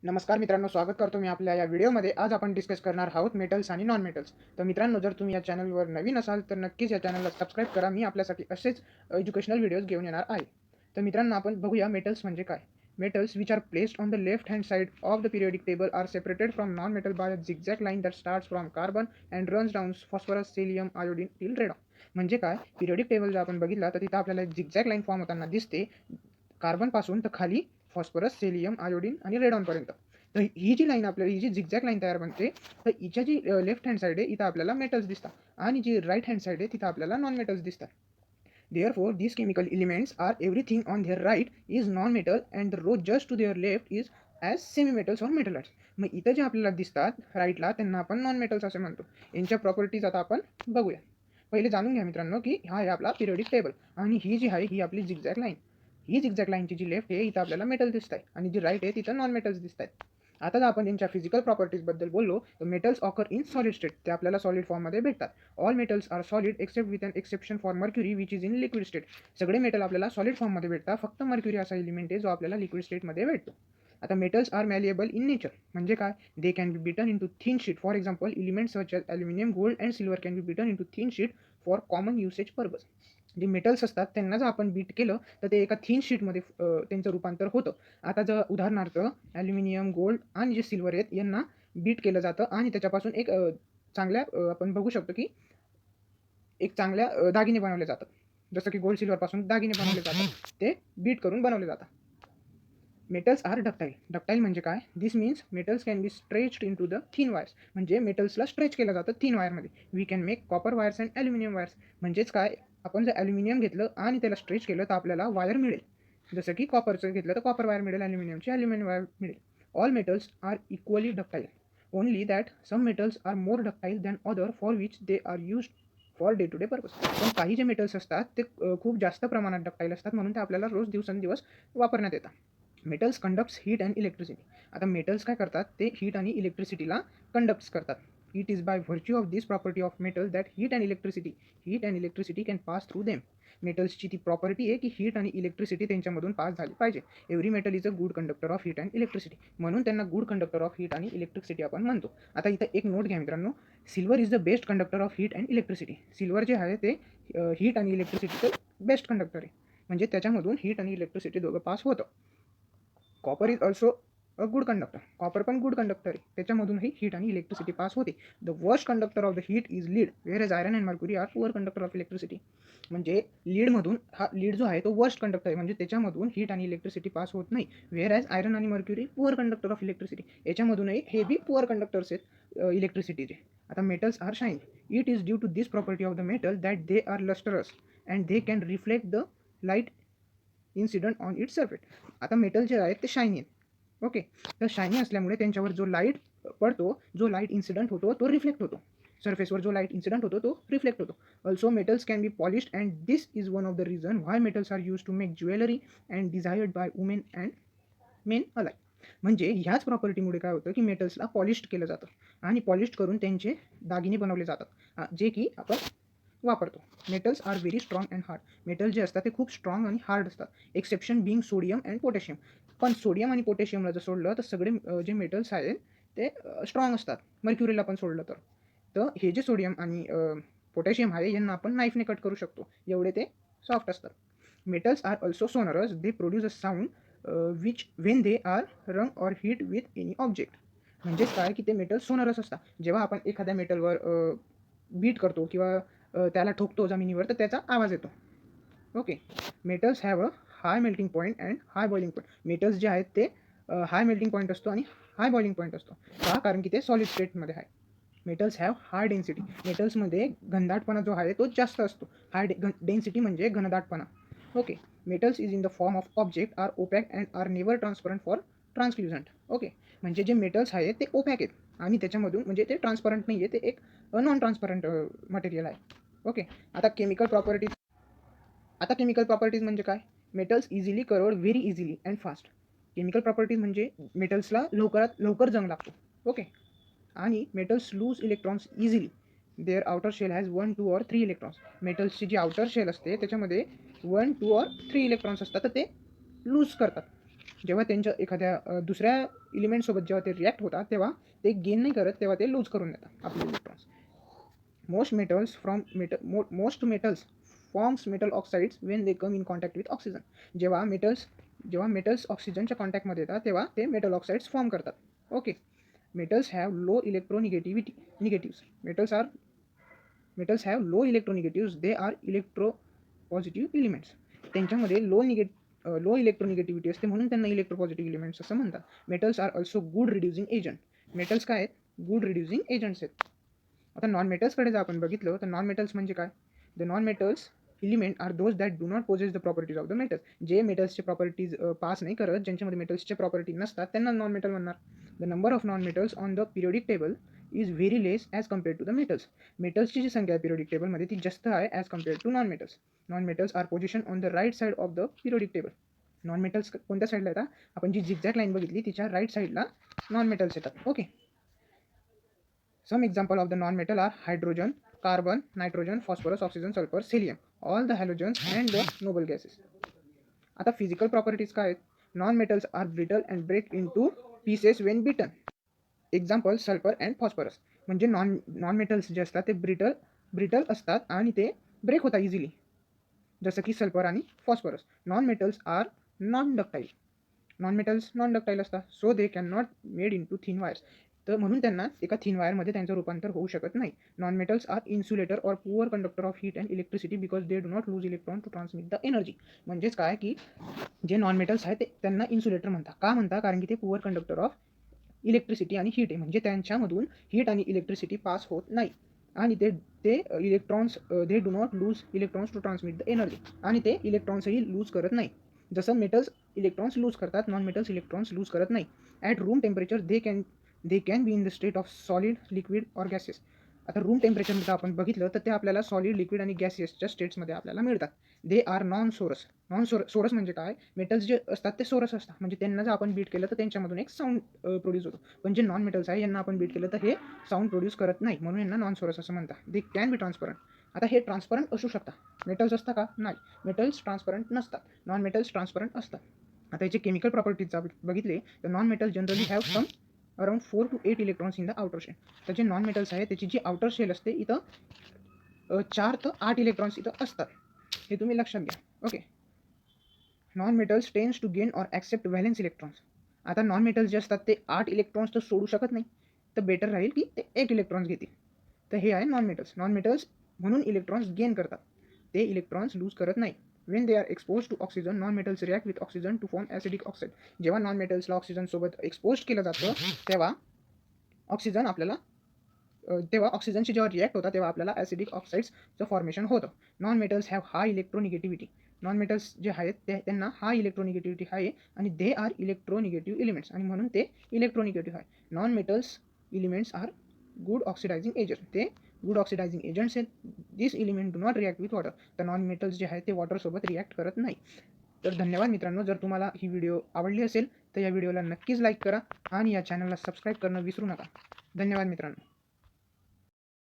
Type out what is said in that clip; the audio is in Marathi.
नमस्कार मित्रांनो, स्वागत करतो मी आपल्या या व्हिडिओमध्ये. आज आपण डिस्कस करणार आहोत मेटल्स आणि नॉन मेटल्स. तर मित्रांनो, जर तुम्ही या चॅनलवर नवीन असाल तर नक्कीच या चॅनलला सबस्क्राईब करा. मी आपल्यासाठी असेच एज्युकेशनल व्हिडिओज घेऊन येणार आहे. तर मित्रांनो, आपण बघूया मेटल्स म्हणजे काय. Metals which are placed on the left hand side of the periodic table are separated from non metal by a zigzag line that starts from carbon and runs down phosphorus, selenium, iodine till radon. म्हणजे काय, पिरियडिक टेबल जर आपण बघितला तर तिथं आपल्याला एक झिगझॅग लाईन फॉर्म होताना दिसते, कार्बनपासून तर खाली फॉस्फरस, सेलियम, आयोडीन आणि रेडॉनपर्यंत. तर ही जी लाईन आपल्याला, ही जी झिगझॅग लाईन तयार बनते, तर हिच्या जी लेफ्ट हँड साईड आहे इथं आपल्याला मेटल्स दिसतात आणि जी राईट हँड साईड आहे तिथं आपल्याला नॉन मेटल्स दिसतात. Therefore, these chemical elements are everything on their right is non-metal and the row just to their left is as semi-metals or metallites. मग इथं जे आपल्याला दिसतात राईटला त्यांना आपण नॉन मेटल्स असे म्हणतो. यांच्या प्रॉपर्टीज आता आपण बघूया. पहिले जाणून घ्या मित्रांनो की हा आहे आपला पिरियडिक टेबल आणि ही जी आहे ही आपली झिगझॅग लाईन. ही झिगझॅग लाईनची जी लेफ्ट आहे इथं आपल्याला मेटल दिसत आहे आणि जी राईट आहे तिथं नॉन मेटल्स दिसत आहेत. आता जर आपण यांच्या फिजिकल प्रॉपर्टीजबद्दल बोललो तर metals occur in solid state, ते आपल्याला सॉलिड फॉर्ममध्ये भेटतात. All metals are solid except with an exception for mercury which is in liquid state. सगळे मेटल आपल्याला सॉलिड फॉर्ममध्ये भेटतात, फक्त मर्क्युरी असा एलिमेंट आहे जो आपल्याला लिक्विड स्टेटमध्ये भेटतो. आता metals are malleable in nature म्हणजे काय, they can be beaten into thin sheet. For example elements such as aluminium, gold and silver can be beaten into thin sheet for common usage purpose. जे मेटल्स असतात त्यांना जर आपण बीट केलं तर ते एका थिन शीटमध्ये त्यांचं रूपांतर होतं. आता जर उदाहरणार्थ ॲल्युमिनियम, गोल्ड आणि जे सिल्वर आहेत यांना बीट केलं जातं आणि त्याच्यापासून एक चांगल्या आपण बघू शकतो की एक चांगल्या दागिने बनवले जातात. जसं की गोल्ड सिल्वरपासून दागिने बनवले जातात, ते बीट करून बनवले जातात. Metals R ductile. डक्टाईल म्हणजे काय, this means metals can be stretched into the thin wires. म्हणजे मेटल्सला स्ट्रेच केलं जातं थिन वायरमध्ये. We can make copper wires and aluminium wires. म्हणजेच काय, आपण जर ॲल्युमिनियम घेतलं आणि त्याला स्ट्रेच केलं तर आपल्याला वायर मिळेल. जसं की कॉपरचं घेतलं तर कॉपर वायर मिळेल, ॲल्युमिनियमची ॲल्युमिनियम वायर मिळेल. All metals are equally ductile. Only that some metals are more ductile than other for which they are used for day to day purpose. पण काही जे मेटल्स असतात ते खूप जास्त प्रमाणात डक्टाईल असतात, म्हणून ते आपल्याला रोज दिवसेंदिवस वापरण्यात येतात. Metals conducts heat and electricity. आता मेटल्स काय करतात, ते हीट आणि इलेक्ट्रिसिटीला कंडक्ट्स करतात. It is by virtue of this property of metal that heat and electricity can pass through them. मेटल्सची ती प्रॉपर्टी आहे की हीट आणि इलेक्ट्रिसिटी त्यांच्यामधून पास झाली पाहिजे. Every metal is a good conductor of heat and electricity, म्हणून त्यांना गुड कंडक्टर ऑफ हीट आणि इलेक्ट्रिसिटी आपण म्हणतो. आता इथं एक नोट घ्या मित्रांनो, silver is the best conductor of heat and electricity. Silver जे आहे ते हीट आणि इलेक्ट्रिसिटीचं बेस्ट कंडक्टर आहे, म्हणजे त्याच्यामधून हीट आणि इलेक्ट्रिसिटी दोघं पास होतं. Copper is also a good conductor. Copper पण गुड कंडक्टर आहे, त्याच्यामधूनही हीट आणि इलेक्ट्रिसिटी पास होते. The worst conductor of the heat is lead, whereas iron and mercury are poor conductor of electricity. म्हणजे लीडमधून हा लीड जो आहे तो वर्स्ट कंडक्टर आहे, म्हणजे त्याच्यामधून हीट आणि इलेक्ट्रिसिटी पास होत नाही. वेअर एज आयरन आणि mercury poor conductor of electricity, याच्यामधूनही हे बी पुअर कंडक्टर्स आहेत इलेक्ट्रिसिटीचे. आता metals are shine. It is due to this property of the metal that they are lustrous and they can reflect the light incident on its surface. आता मेटल जे आहेत ते शायनी आहेत. ओके, तर शायनी असल्यामुळे त्यांच्यावर जो लाईट पडतो, जो लाईट इन्सिडंट होतो तो रिफ्लेक्ट होतो. सरफेसवर जो लाईट इन्सिडंट होतो तो रिफ्लेक्ट होतो. Also metals can be polished and this is one of the reason why metals are use to make jewellery and desired by women and men alike. म्हणजे ह्याच प्रॉपर्टीमुळे काय होतं की मेटल्सला पॉलिश्ड केलं जातं आणि पॉलिश्ड करून त्यांचे दागिने बनवले जातात, जे की आपण वापरतो. Metals are very strong and hard. Metal जे असतात ते खूप स्ट्रॉंग आणि हार्ड असतात. Exception being sodium and potassium. पण सोडियम आणि पोटॅशियमला जर सोडलं तर सगळे जे मेटल्स आहेत ते स्ट्रॉंग असतात, मर्क्युरीला पण सोडलं तर. तर हे जे सोडियम आणि पोटॅशियम आहे यांना आपण नाईफने कट करू शकतो, एवढे ते सॉफ्ट असतात. Metals are also sonorous. They produce a sound which when they are rung or hit with any object. म्हणजेच काय की ते मेटल सोनरस असतात. जेव्हा आपण एखाद्या मेटलवर बीट करतो किंवा त्याला ठोकतो जमिनीवर तर त्याचा आवाज येतो. Okay, metals have a high melting point and high boiling point. Metals जे आहेत ते हाय मेल्टिंग पॉईंट असतो आणि हाय बॉइलिंग पॉईंट असतो. का, कारण की ते सॉलिड स्टेटमध्ये आहे. Metals have high density. मेटल्समध्ये घनदाटपणा जो आहे तो जास्त असतो. हाय डेन्सिटी म्हणजे घनदाटपणा. Okay, metals is in the form of object are opaque and are never transparent for translucent. Okay, म्हणजे जे मेटल्स आहेत ते ओपॅक आहेत आणि त्याच्यामधून म्हणजे ते ट्रान्सपरंट नाही आहे, ते एक नॉन ट्रान्सपरंट मटेरियल आहे. ओके, आता केमिकल प्रॉपर्टीज म्हणजे काय, metals easily corrode very easily and fast. Chemical properties म्हणजे मेटल्सला लवकरात लवकर जंग लागतो. ओके, आणि metals lose electrons easily. Their outer shell has 1, 2 और 3 इलेक्ट्रॉन्स. मेटल्सची जी आउटर शेल असते त्याच्यामध्ये 1, 2 और 3 इलेक्ट्रॉन्स असतात, तर ते लूज करतात. जेव्हा त्यांच्या एखाद्या दुसऱ्या एलिमेंटसोबत जेव्हा ते रिॲक्ट होतात तेव्हा ते गेन नाही करत, तेव्हा ते लूज करून देतात आपले electrons. Most metals forms metal oxides when they come in contact with oxygen. जेव्हा मेटल्स ऑक्सिजनच्या कॉन्टॅक्टमध्ये येतात तेव्हा ते मेटल ऑक्साइड्स फॉर्म करतात. Okay. Metals have low electronegativity negatives. Metals have low electronegatives. They are electro positive elements. त्यांच्यामध्ये लो इलेक्ट्रोनिगेटिव्हिटी असते म्हणून त्यांना इलेक्ट्रोपॉझिटिव्ह एलिमेंट्स असं म्हणतात. Metals are also good reducing agent. Metals काय आहेत? गुड रिड्युसिंग एजंट्स आहेत. आता नॉन मेटल्सकडे जर आपण बघितलं तर नॉन मेटल्स म्हणजे काय? The non metals element are those that do not possess the properties of the metal. जे मेटल्सचे प्रॉपर्टीज पास नाही करत, ज्यांच्यामध्ये मेटल्सचे प्रॉपर्टी नसतात, त्यांना नॉन मेटल म्हणणार. The number of non metals on the periodic table is very less as compared to the metals. मेटल्सची जी संख्या आहे पिरियोडिक टेबलमध्ये ती जास्त आहे as compared to non metals. Non metals are position on the right side of the periodic table. Non metals कोणत्या साईडला येतात? आपण जी झिगझॅग लाईन बघितली तिच्या राईट साईडला नॉन मेटल्स येतात. Okay. Some example of the non-metal are hydrogen, carbon, nitrogen, phosphorus, oxygen, sulfur, helium, all the halogens and the noble gases. आता फिजिकल प्रॉपर्टीज काय आहेत? Non metals are brittle and break into pieces when beaten. Example sulphur and phosphorus. म्हणजे नॉन मेटल्स जे असतात ते ब्रिटल असतात आणि ते ब्रेक होतात इझिली, जसं की सल्फर आणि phosphorus. Non metals are non ductile. Non metals non ductile असतात, so they can not made into thin wires. तर म्हणून त्यांना एका थिन वायरमध्ये त्यांचं रूपांतर होऊ शकत नाही. Non metals are insulator or poor conductor of heat and electricity because they do not lose electron to transmit the energy. म्हणजेच काय की जे नॉन मेटल्स आहेत ते त्यांना इन्सुलेटर म्हणतात. का म्हणतात? कारण की ते पुअर कंडक्टर ऑफ इलेक्ट्रिसिटी आणि हीट आहे. म्हणजे त्यांच्यामधून हीट आणि इलेक्ट्रिसिटी पास होत नाही आणि ते electrons they do not lose electrons to transmit the energy. आणि ते इलेक्ट्रॉन्सही लूज करत नाही. जसं मेटल्स इलेक्ट्रॉन्स लूज करतात, नॉन मेटल्स इलेक्ट्रॉन्स लूज करत नाही. At room temperature they can be in the state of solid, liquid or gases. आता रूम टेम्परेचरमध्ये आपण बघितलं तर ते आपल्याला सॉलिड, लिक्विड आणि गॅसेसच्या स्टेट्समध्ये आपल्याला मिळतात. They are non sonorous. Sonorous म्हणजे काय? मेटल्स जे असतात ते सोरस असतात, म्हणजे त्यांना जर आपण बीट केलं तर त्यांच्यामधून एक साऊंड प्रोड्यूस होतो. पण जे नॉन मेटल्स आहे यांना आपण बीट केलं तर हे साऊंड प्रोड्यूस करत नाही, म्हणून यांना नॉन सोरस असं म्हणतात. They can be transparent. आता हे ट्रान्सपरंट असू शकतात. मेटल्स असतात का? नाही, मेटल्स ट्रान्सपरंट नसतात. नॉन मेटल्स ट्रान्सपरंट असतात. आता याचे केमिकल प्रॉपर्टीज बघितले तर non metal generally have some around 4 to 8 electrons in the outer shell. तर जे नॉन मेटल्स आहे त्याची जी आउटर शेल असते इथं 4 ते 8 इलेक्ट्रॉन्स इथं असतात. हे तुम्ही लक्षात घ्या. Okay. Non metals tends to gain or accept valence electrons. आता नॉन मेटल्स जे असतात ते 8 इलेक्ट्रॉन्स तर सोडू शकत नाही, तर बेटर राहील की ते 1 इलेक्ट्रॉन्स घेतील. तर हे आहे नॉन मेटल्स. नॉन मेटल्स म्हणून इलेक्ट्रॉन्स गेन करतात, ते इलेक्ट्रॉन्स लूज करत नाही. When they are expose to oxygen non metals react with oxygen to form acidic oxide. जेव्हा नॉन मेटल्सला ऑक्सिजनसोबत एक्सपोज केलं जातं तेव्हा ऑक्सिजनशी जेव्हा रिॲक्ट होतात तेव्हा आपल्याला ॲसिडिक ऑक्साईड्सचं फॉर्मेशन होतं. Non metals have high electronegativity. Non metals जे आहेत त्यांना हाय इलेक्ट्रोनिगेटिव्हिटी आहे आणि दे आर इलेक्ट्रोनिगेटिव्ह एलिमेंट्स, आणि म्हणून ते इलेक्ट्रोनिगेटिव्ह आहे. Non metals elements are good oxidising agent. ते गुड ऑक्सिडायझिंग एजंट्स आहेत. This element do not react with water. तर नॉन मेटल्स जे आहेत ते वॉटरसोबत रिॲक्ट करत नाही. तर धन्यवाद मित्रांनो. जर तुम्हाला ही व्हिडिओ आवडली असेल तर या व्हिडिओला नक्कीच लाईक करा आणि या चॅनलला सबस्क्राईब करणं विसरू नका. धन्यवाद मित्रांनो.